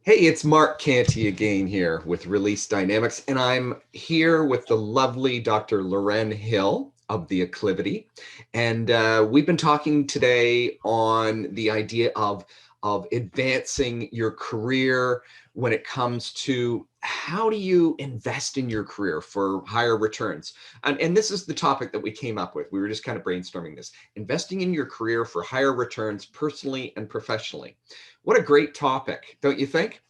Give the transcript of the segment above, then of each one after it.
Hey, it's Mark Kanty again here with Release Dynamics, and I'm here with the lovely Dr. Loren Hill of the Acclivity. And we've been talking today on the idea of advancing your career when it comes to how do you invest in your career for higher returns. And this is the topic that we came up with. We were just kind of brainstorming this, investing in your career for higher returns personally and professionally. What a great topic, don't you think?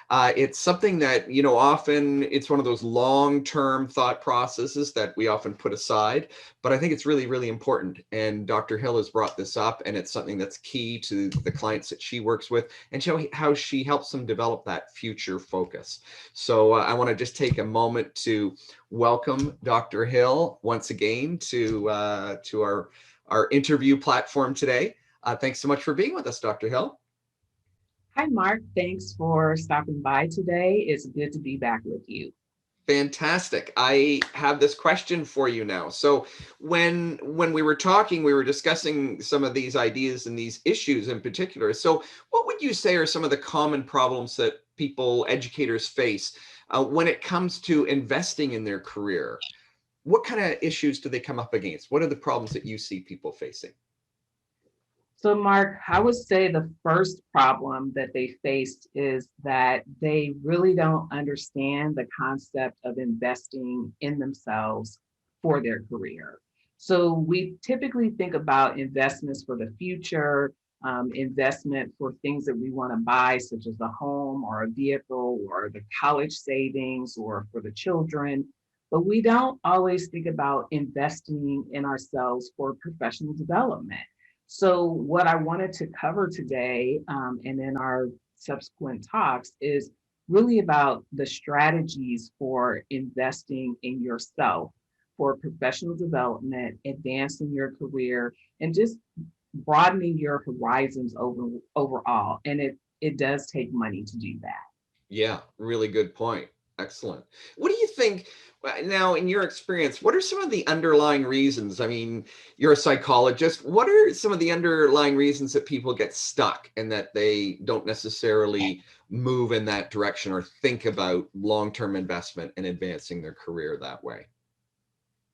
It's something that, often it's one of those long-term thought processes that we often put aside, but I think it's really, really important. And Dr. Hill has brought this up, and it's something that's key to the clients that she works with and how she helps them develop that future focus. So I want to just take a moment to welcome Dr. Hill once again to our interview platform today. Thanks so much for being with us, Dr. Hill. Hi, Mark. Thanks for stopping by today. It's good to be back with you. Fantastic. I have this question for you now. So when we were talking, we were discussing some of these ideas and these issues in particular. So what would you say are some of the common problems that people, educators face when it comes to investing in their career? What kind of issues do they come up against? What are the problems that you see people facing? So, Mark, I would say the first problem that they faced is that they really don't understand the concept of investing in themselves for their career. So, we typically think about investments for the future, investment for things that we want to buy, such as a home or a vehicle or the college savings or for the children. But we don't always think about investing in ourselves for professional development. So, what I wanted to cover today and in our subsequent talks is really about the strategies for investing in yourself for professional development, advancing your career, and just broadening your horizons overall. And it does take money to do that. Yeah, really good point. Excellent. What do you think now, in your experience, what are some of the underlying reasons? I mean, you're a psychologist. What are some of the underlying reasons that people get stuck and that they don't necessarily move in that direction or think about long-term investment and advancing their career that way?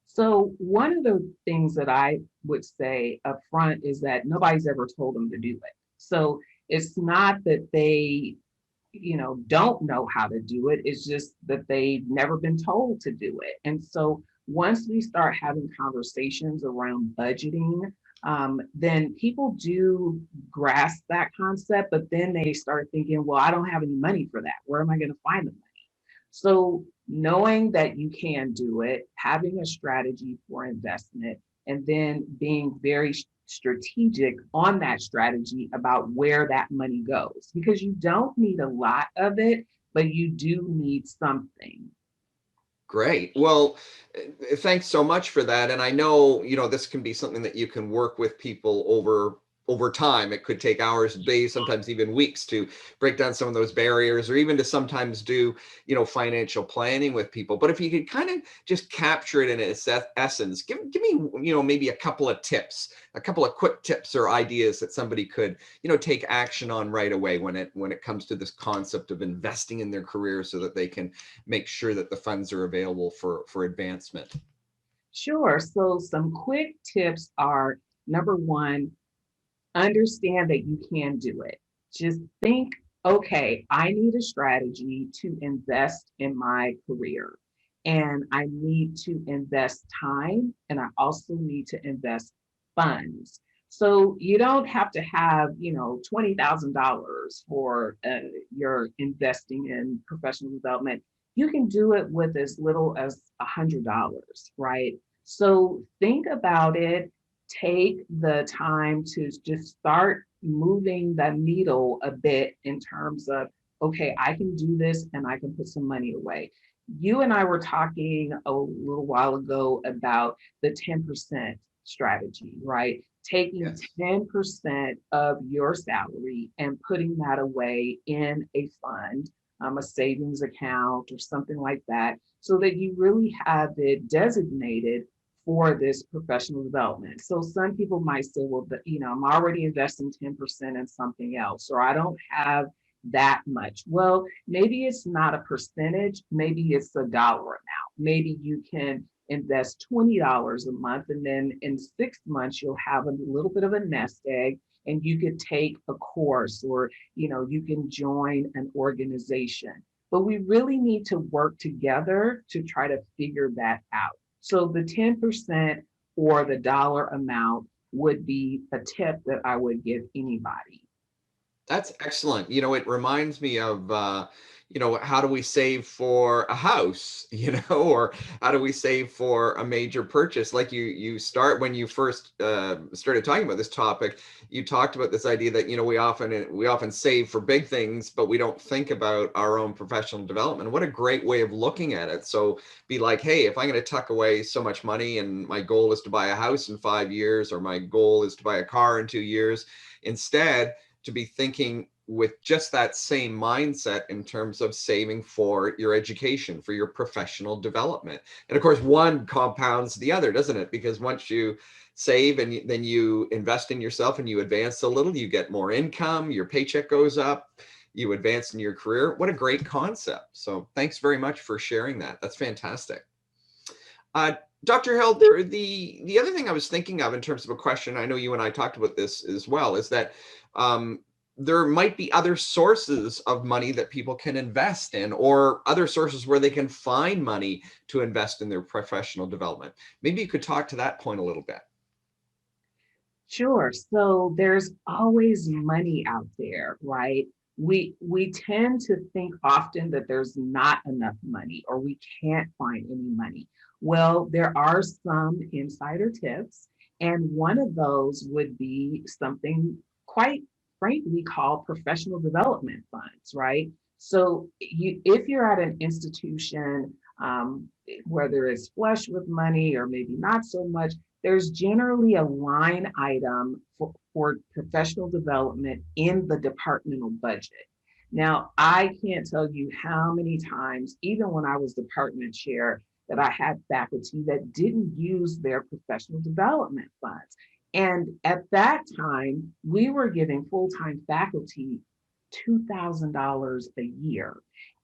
So, one of the things that I would say up front is that nobody's ever told them to do it. So, it's not that they don't know how to do it. It's just that they've never been told to do it. And so once we start having conversations around budgeting, then people do grasp that concept, but then they start thinking, well, I don't have any money for that. Where am I going to find the money? So knowing that you can do it, having a strategy for investment, and then being very strategic on that strategy about where that money goes, because you don't need a lot of it, but you do need something. Great. Well, thanks so much for that. And I know, this can be something that you can work with people over time. It could take hours, days, sometimes even weeks to break down some of those barriers or even to sometimes do, financial planning with people. But if you could kind of just capture it in its essence, give me, maybe a couple of tips, a couple of quick tips or ideas that somebody could, take action on right away when it comes to this concept of investing in their career so that they can make sure that the funds are available for advancement. Sure. So, some quick tips are number one, understand that you can do it. Just think, okay, I need a strategy to invest in my career. And I need to invest time and I also need to invest funds. So you don't have to have, $20,000 for your investing in professional development. You can do it with as little as $100, right? So think about it, take the time to just start moving the needle a bit in terms of, okay, I can do this and I can put some money away. You and I were talking a little while ago about the 10% strategy, right? Taking Yes. 10% of your salary and putting that away in a fund, a savings account or something like that, so that you really have it designated for this professional development. So some people might say, well, I'm already investing 10% in something else, or I don't have that much. Well, maybe it's not a percentage, maybe it's a dollar amount. Maybe you can invest $20 a month, and then in 6 months you'll have a little bit of a nest egg, and you could take a course, or you can join an organization. But we really need to work together to try to figure that out. So the 10% or the dollar amount would be a tip that I would give anybody. That's excellent. It reminds me of, how do we save for a house, or how do we save for a major purchase? Like you start when you first started talking about this topic, you talked about this idea that, we often save for big things, but we don't think about our own professional development. What a great way of looking at it. So be like, hey, if I'm going to tuck away so much money and my goal is to buy a house in 5 years, or my goal is to buy a car in 2 years, instead, to be thinking with just that same mindset in terms of saving for your education, for your professional development. And of course, one compounds the other, doesn't it? Because once you save and then you invest in yourself and you advance a little, you get more income, your paycheck goes up, you advance in your career. What a great concept. So thanks very much for sharing that. That's fantastic. Dr. Hill, the other thing I was thinking of in terms of a question, I know you and I talked about this as well, is that there might be other sources of money that people can invest in, or other sources where they can find money to invest in their professional development. Maybe you could talk to that point a little bit. Sure. So there's always money out there, right? We tend to think often that there's not enough money, or we can't find any money. Well, there are some insider tips, and one of those would be something quite frankly called professional development funds, right? So if you're at an institution, whether it's flush with money or maybe not so much, there's generally a line item for professional development in the departmental budget. Now, I can't tell you how many times, even when I was department chair, that I had faculty that didn't use their professional development funds. And at that time, we were giving full-time faculty $2,000 a year.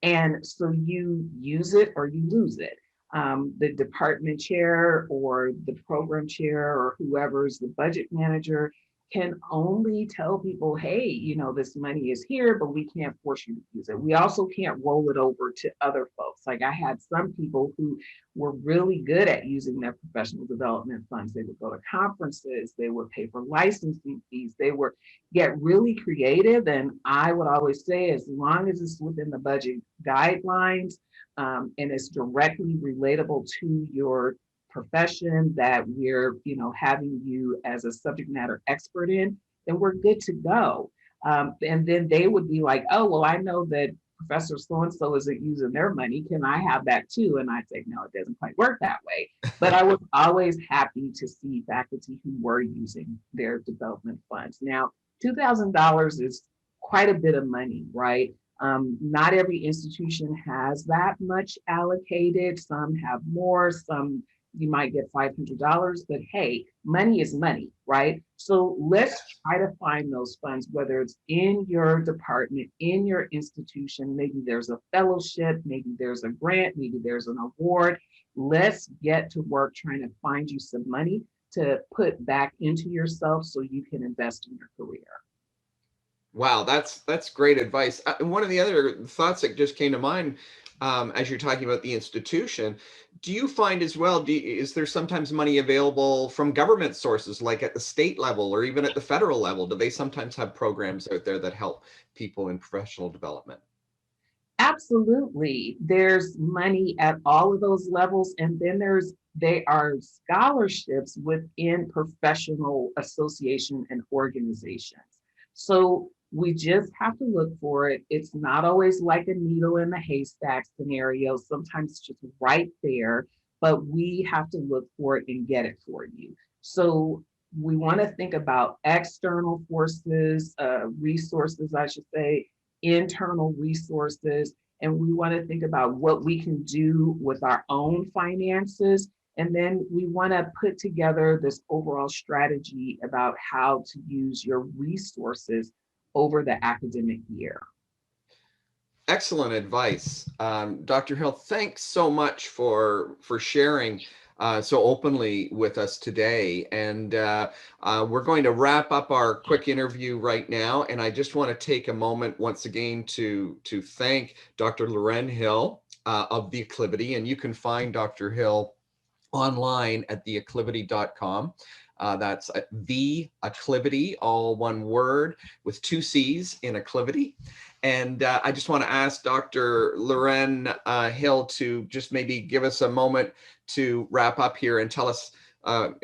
And so you use it or you lose it. The department chair or the program chair or whoever's the budget manager can only tell people, hey, this money is here, but we can't force you to use it. We also can't roll it over to other folks. Like I had some people who were really good at using their professional development funds. They would go to conferences, they would pay for licensing fees, they would get really creative. And I would always say, as long as it's within the budget guidelines, and it's directly relatable to your profession that we're having you as a subject matter expert in, then we're good to go. And then they would be like, oh, well, I know that Professor so-and-so isn't using their money. Can I have that too? And I'd say, no, it doesn't quite work that way. But I was always happy to see faculty who were using their development funds. Now, $2,000 is quite a bit of money, right? Not every institution has that much allocated. Some have more, some you might get $500, but hey, money is money, right? So let's try to find those funds, whether it's in your department, in your institution, maybe there's a fellowship, maybe there's a grant, maybe there's an award. Let's get to work trying to find you some money to put back into yourself so you can invest in your career. Wow, that's great advice. One of the other thoughts that just came to mind, as you're talking about the institution, do you find as well, is there sometimes money available from government sources, like at the state level or even at the federal level? Do they sometimes have programs out there that help people in professional development? Absolutely. There's money at all of those levels. And then they are scholarships within professional association and organizations. So we just have to look for it. It's not always like a needle in the haystack scenario. Sometimes it's just right there, but we have to look for it and get it for you. So we want to think about external forces, resources, I should say, internal resources, and we want to think about what we can do with our own finances. And then we want to put together this overall strategy about how to use your resources over the academic year. Excellent advice. Dr. Hill, thanks so much for sharing so openly with us today. And we're going to wrap up our quick interview right now. And I just want to take a moment once again to thank Dr. Loren Hill of the Acclivity. And you can find Dr. Hill online at theacclivity.com. That's the Acclivity, all one word with two C's in Acclivity. And I just want to ask Dr. Loren Hill to just maybe give us a moment to wrap up here and tell us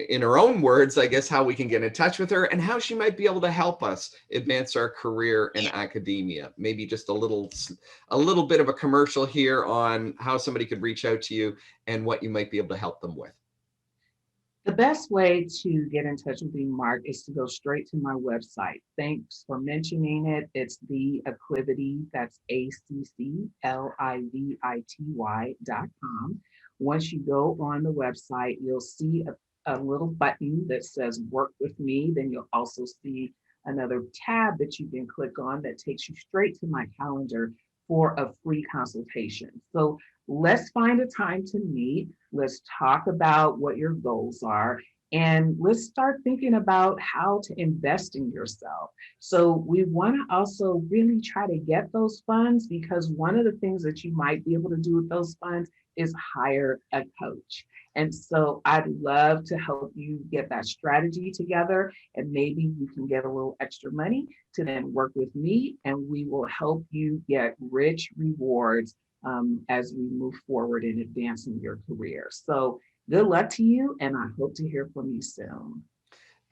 in her own words, I guess, how we can get in touch with her and how she might be able to help us advance our career in academia. Maybe just a little bit of a commercial here on how somebody could reach out to you and what you might be able to help them with. The best way to get in touch with me, Mark, is to go straight to my website. Thanks for mentioning it. It's the Acclivity, that's ACCLIVITY.com. Once you go on the website, you'll see a little button that says work with me. Then you'll also see another tab that you can click on that takes you straight to my calendar for a free consultation. So let's find a time to meet. Let's talk about what your goals are. And let's start thinking about how to invest in yourself. So we want to also really try to get those funds, because one of the things that you might be able to do with those funds is hire a coach. And so I'd love to help you get that strategy together, and maybe you can get a little extra money to then work with me, and we will help you get rich rewards as we move forward in advancing your career. So good luck to you, and I hope to hear from you soon.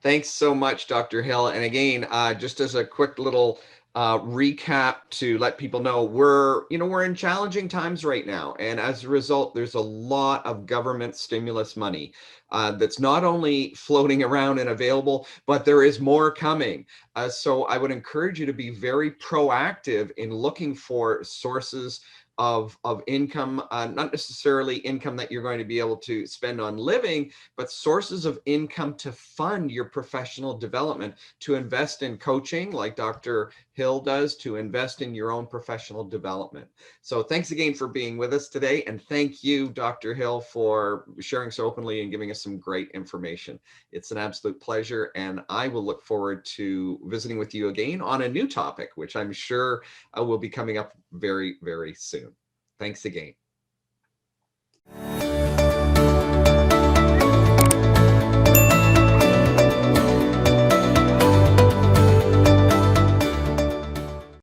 Thanks so much, Dr. Hill. And again, just as a quick little recap to let people know, we're in challenging times right now, and as a result, there's a lot of government stimulus money that's not only floating around and available, but there is more coming. So I would encourage you to be very proactive in looking for sources of income, not necessarily income that you're going to be able to spend on living, but sources of income to fund your professional development, to invest in coaching like Dr. Hill does, to invest in your own professional development. So thanks again for being with us today. And thank you, Dr. Hill, for sharing so openly and giving us some great information. It's an absolute pleasure. And I will look forward to visiting with you again on a new topic, which I'm sure will be coming up very, very soon. Thanks again.